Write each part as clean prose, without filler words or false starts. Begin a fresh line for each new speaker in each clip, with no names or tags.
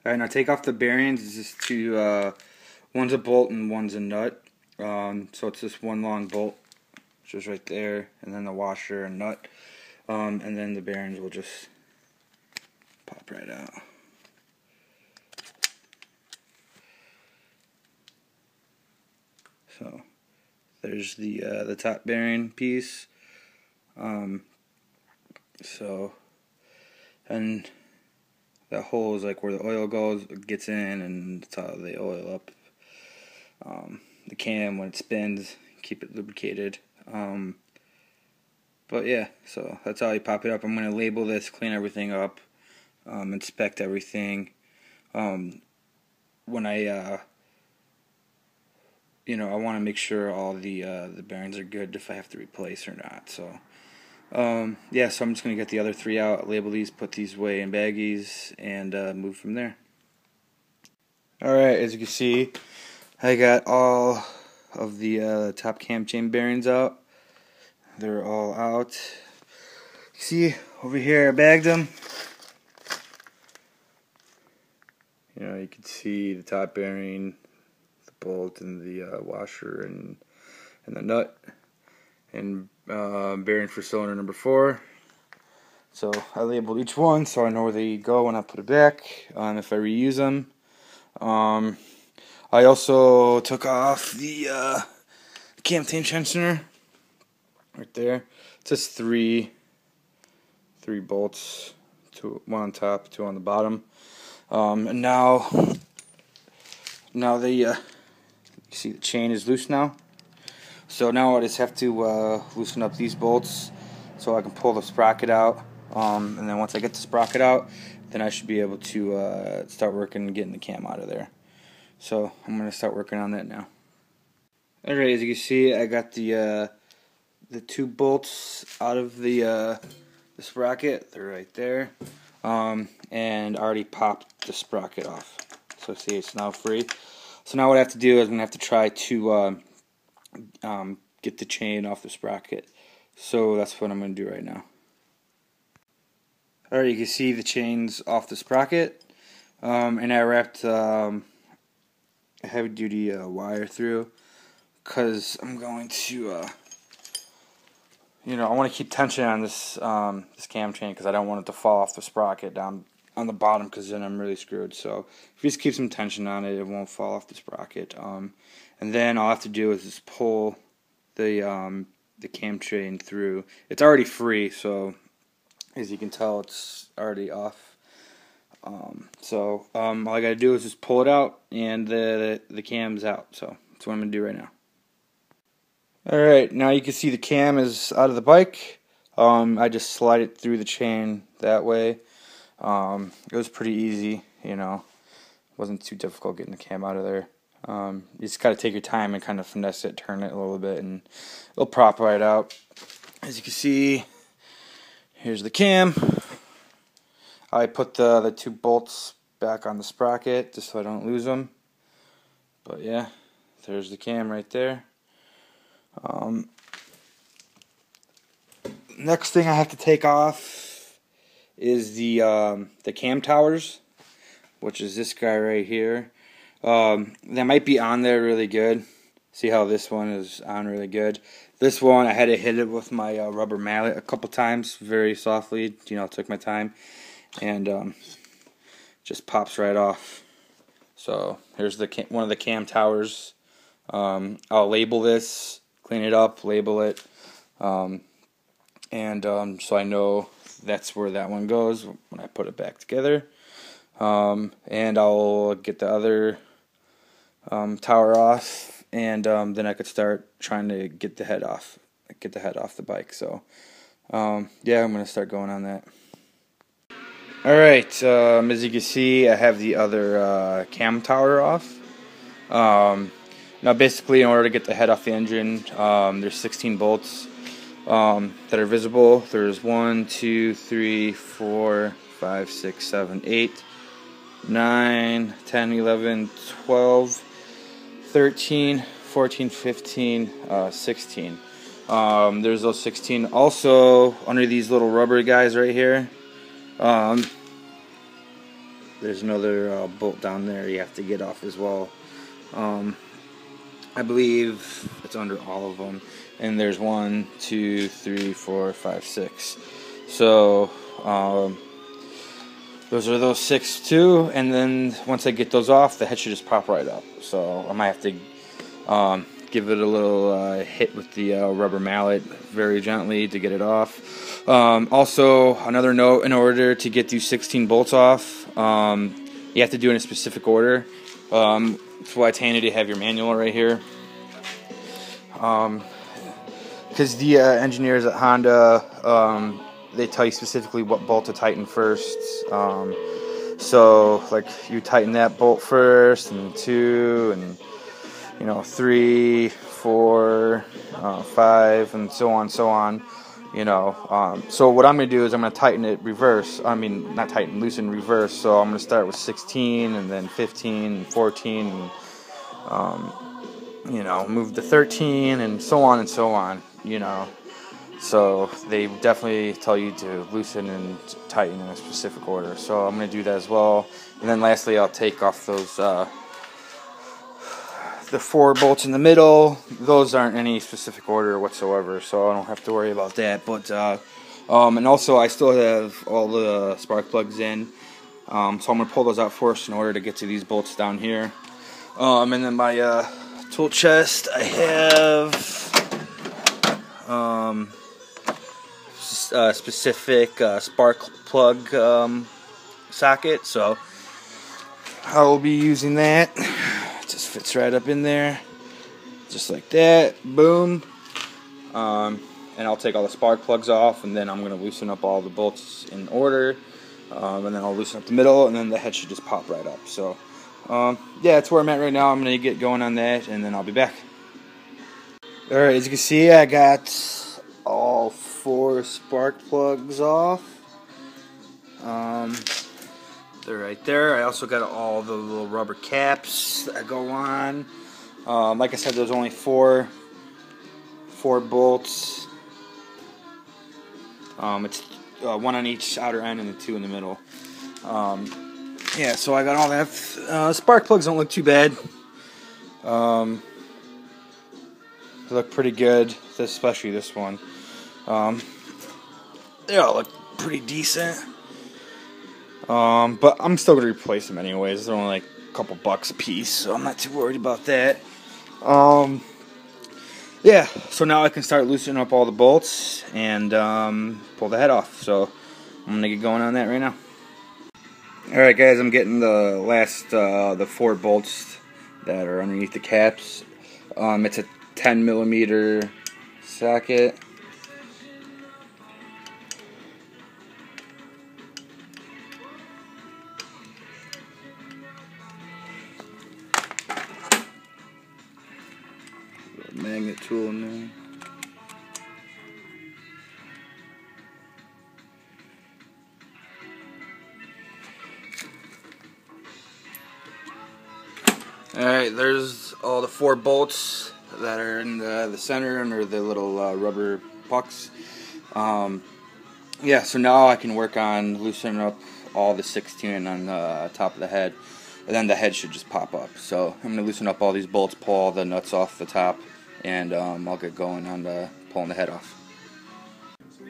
Alright, now take off the bearings. It's just two, one's a bolt and one's a nut. So it's just one long bolt, which is right there, and then the washer and nut. And then the bearings will just pop right out. So there's the top bearing piece. So, and that hole is like where the oil goes, gets in, and that's how they oil up the cam when it spins, keep it lubricated. But yeah, so that's how you pop it up. I'm going to label this, clean everything up, inspect everything. When I I want to make sure all the bearings are good if I have to replace or not. So yeah, so I'm just going to get the other three out, label these, put these away in baggies, and move from there. Alright, as you can see, I got all of the top cam chain bearings out. They're all out. See, over here I bagged them. You can see the top bearing, the bolt, and the washer, and the nut, and bearing for cylinder number 4. So I labeled each one so I know where they go when I put it back, if I reuse them. I also took off the cam tensioner right there. It's just three bolts, one on top, 2 on the bottom. And now the you see the chain is loose now. So now I just have to loosen up these bolts so I can pull the sprocket out. And then once I get the sprocket out, then I should be able to start working and getting the cam out of there. So I'm going to start working on that now. Alright, as you can see, I got the 2 bolts out of the sprocket. They're right there. And I already popped the sprocket off. So see, it's now free. So now what I have to do is I'm going to have to try to get the chain off the sprocket. So that's what I'm going to do right now. Alright, you can see the chains off the sprocket. And I wrapped a heavy duty wire through, because I'm going to I want to keep tension on this this cam chain, because I don't want it to fall off the sprocket down on the bottom, because then I'm really screwed. So if you just keep some tension on it, it won't fall off the sprocket. And then all I have to do is just pull the cam chain through. It's already free, so as you can tell, it's already off. So all I gotta do is just pull it out, and the cam's out. So that's what I'm gonna do right now. Alright, now you can see the cam is out of the bike. I just slide it through the chain that way. It was pretty easy, It wasn't too difficult getting the cam out of there. You just gotta take your time and kind of finesse it, turn it a little bit, and it'll prop right out. As you can see, here's the cam. I put the 2 bolts back on the sprocket just so I don't lose them. But yeah, there's the cam right there. Next thing I have to take off is the cam towers, which is this guy right here. That might be on there really good. See how this one is on really good. This one I had to hit it with my rubber mallet a couple times, very softly. Took my time, and just pops right off. So here's one of the cam towers. I'll label this, clean it up, label it, and so I know that's where that one goes when I put it back together. And I'll get the other tower off, and then I could start trying to get the head off the bike. So yeah, I'm gonna start going on that. Alright, as you can see, I have the other cam tower off. Now basically, in order to get the head off the engine, there's 16 bolts that are visible. There's 1, 2, 3, 4, 5, 6, 7, 8, 9, 10, 11, 12, 13, 14, 15, 16. There's those 16. Also, under these little rubber guys right here, there's another bolt down there you have to get off as well. I believe it's under all of them, and there's 1, 2, 3, 4, 5, 6. So those are those 6 too, and then once I get those off, the head should just pop right up. So I might have to give it a little hit with the rubber mallet very gently to get it off. Also, another note, in order to get these 16 bolts off, you have to do it in a specific order. That's why it's handy to have your manual right here. Because the engineers at Honda, they tell you specifically what bolt to tighten first. So, like, you tighten that bolt first, and 2, and 3, 4, 5, and so on. So what I'm going to do is I'm going to tighten it reverse. Not tighten, loosen reverse. So I'm going to start with 16, and then 15, and 14, and move to 13, and so on. So they definitely tell you to loosen and tighten in a specific order. So I'm going to do that as well. And then lastly, I'll take off those the 4 bolts in the middle. Those aren't any specific order whatsoever, so I don't have to worry about that. But and also I still have all the spark plugs in, so I'm going to pull those out first in order to get to these bolts down here. And then my tool chest, I have a specific spark plug socket, so I will be using that. It just fits right up in there, just like that. Boom. And I'll take all the spark plugs off, and then I'm going to loosen up all the bolts in order, and then I'll loosen up the middle, and then the head should just pop right up. So yeah, that's where I'm at right now. I'm going to get going on that, and then I'll be back. Alright, as you can see, I got all 4 spark plugs off. They're right there. I also got all the little rubber caps that go on. Like I said, there's only 4 bolts. It's 1 on each outer end and the 2 in the middle. Yeah, so I got all that. Spark plugs don't look too bad. They look pretty good, especially this one. They all look pretty decent. But I'm still going to replace them anyways. They're only like a couple bucks a piece, so I'm not too worried about that. Yeah, so now I can start loosening up all the bolts and pull the head off. So I'm going to get going on that right now. Alright guys, I'm getting the last, the 4 bolts that are underneath the caps. It's a 10mm socket. Magnet tool in there. Alright, there's all the 4 bolts that are in the center under the little rubber pucks. Yeah, so now I can work on loosening up all the 16 on the top of the head, and then the head should just pop up. So I'm going to loosen up all these bolts, pull all the nuts off the top, and I'll get going on pulling the head off.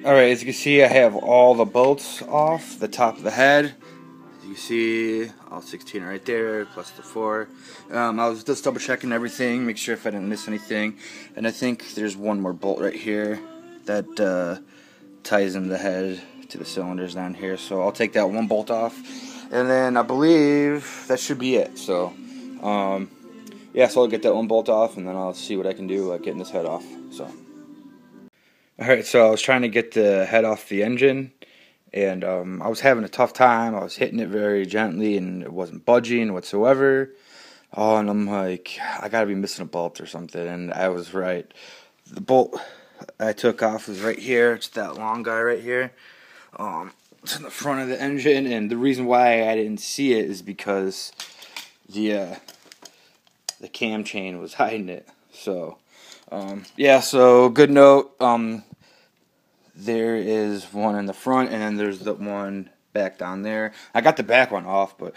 Alright, as you can see, I have all the bolts off the top of the head. You see all 16 right there, plus the 4. I was just double checking everything, make sure if I didn't miss anything. And I think there's one more bolt right here that ties in the head to the cylinders down here. So I'll take that one bolt off, and then I believe that should be it. So yeah, so I'll get that one bolt off, and then I'll see what I can do getting this head off. So alright, so I was trying to get the head off the engine, and I was having a tough time. I was hitting it very gently, and it wasn't budging whatsoever. Oh, and I'm like, I gotta be missing a bolt or something, and I was right. The bolt I took off was right here. It's that long guy right here. It's in the front of the engine, and the reason why I didn't see it is because the cam chain was hiding it. So yeah, so good note. There is one in the front, and then there's the one back down there. I got the back one off, but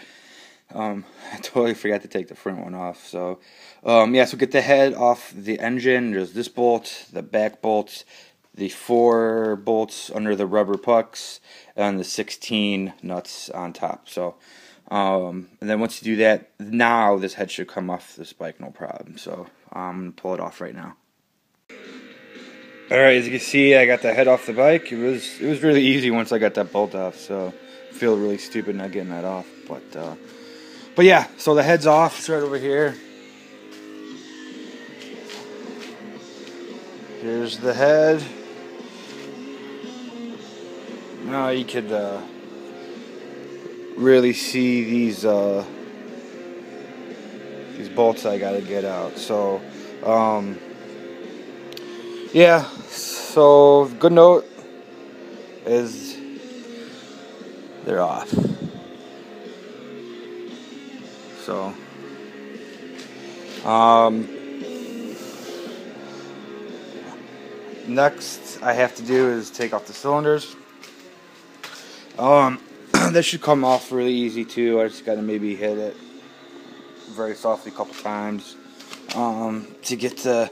I totally forgot to take the front one off. So yeah, so get the head off the engine. There's this bolt, the back bolts, the 4 bolts under the rubber pucks, and the 16 nuts on top. So and then once you do that, now this head should come off this bike no problem. So I'm gonna pull it off right now. Alright, as you can see, I got the head off the bike. It was really easy once I got that bolt off, so I feel really stupid not getting that off. But yeah, so the head's off. It's right over here. Here's the head. Now you could really see these bolts I gotta get out. So yeah, so good note is they're off. So next I have to do is take off the cylinders. This should come off really easy too. I just gotta maybe hit it very softly a couple times to get the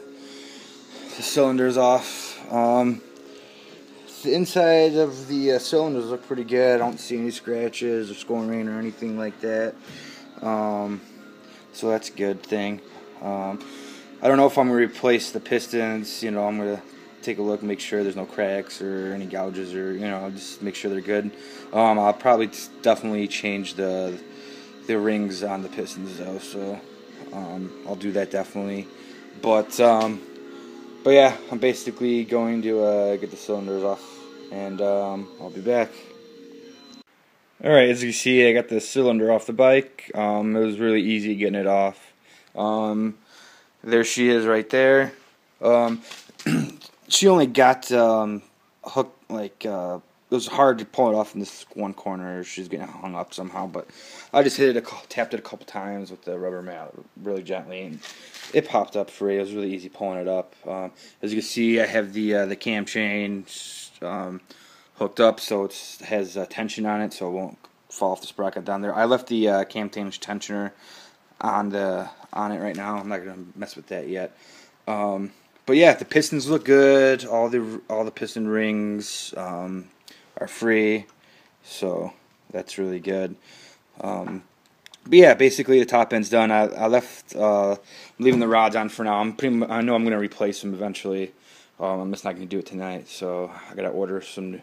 cylinders off. The inside of the cylinders look pretty good. I don't see any scratches or scoring or anything like that. So that's a good thing. I don't know if I'm going to replace the pistons. You know, I'm going to take a look, make sure there's no cracks or any gouges, or just make sure they're good. I'll probably definitely change the rings on the pistons though. So I'll do that definitely. But yeah, I'm basically going to get the cylinders off, and I'll be back. Alright, as you can see, I got the cylinder off the bike. It was really easy getting it off. There she is right there. She only got hooked, like, it was hard to pull it off in this one corner. She's getting hung up somehow, but I just tapped it a couple times with the rubber mat really gently, and it popped up free. It was really easy pulling it up. As you can see, I have the cam chain hooked up, so it has tension on it, so it won't fall off the sprocket down there. I left the cam tensioner on it right now. I'm not gonna mess with that yet. But yeah, the pistons look good. All the piston rings are free, so that's really good. But yeah, basically the top end's done. I left leaving the rods on for now. I know I'm gonna replace them eventually. I'm just not gonna do it tonight, so I gotta order some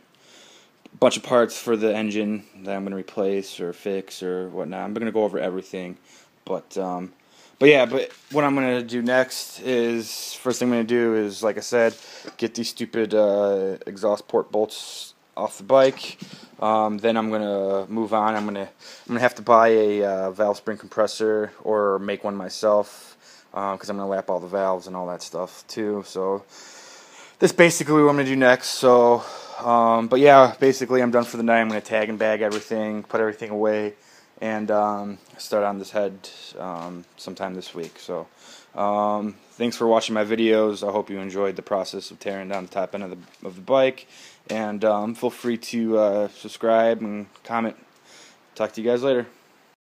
bunch of parts for the engine that I'm gonna replace or fix or whatnot. I'm gonna go over everything, but yeah, but what I'm going to do next is, first thing I'm going to do is, like I said, get these stupid exhaust port bolts off the bike. Then I'm going to move on. I'm going to have to buy a valve spring compressor or make one myself, because I'm going to lap all the valves and all that stuff too. So that's basically what I'm going to do next. So, but yeah, basically I'm done for the night. I'm going to tag and bag everything, put everything away, and start on this head sometime this week. So thanks for watching my videos. I hope you enjoyed the process of tearing down the top end of the bike, and feel free to subscribe and comment. Talk to you guys later.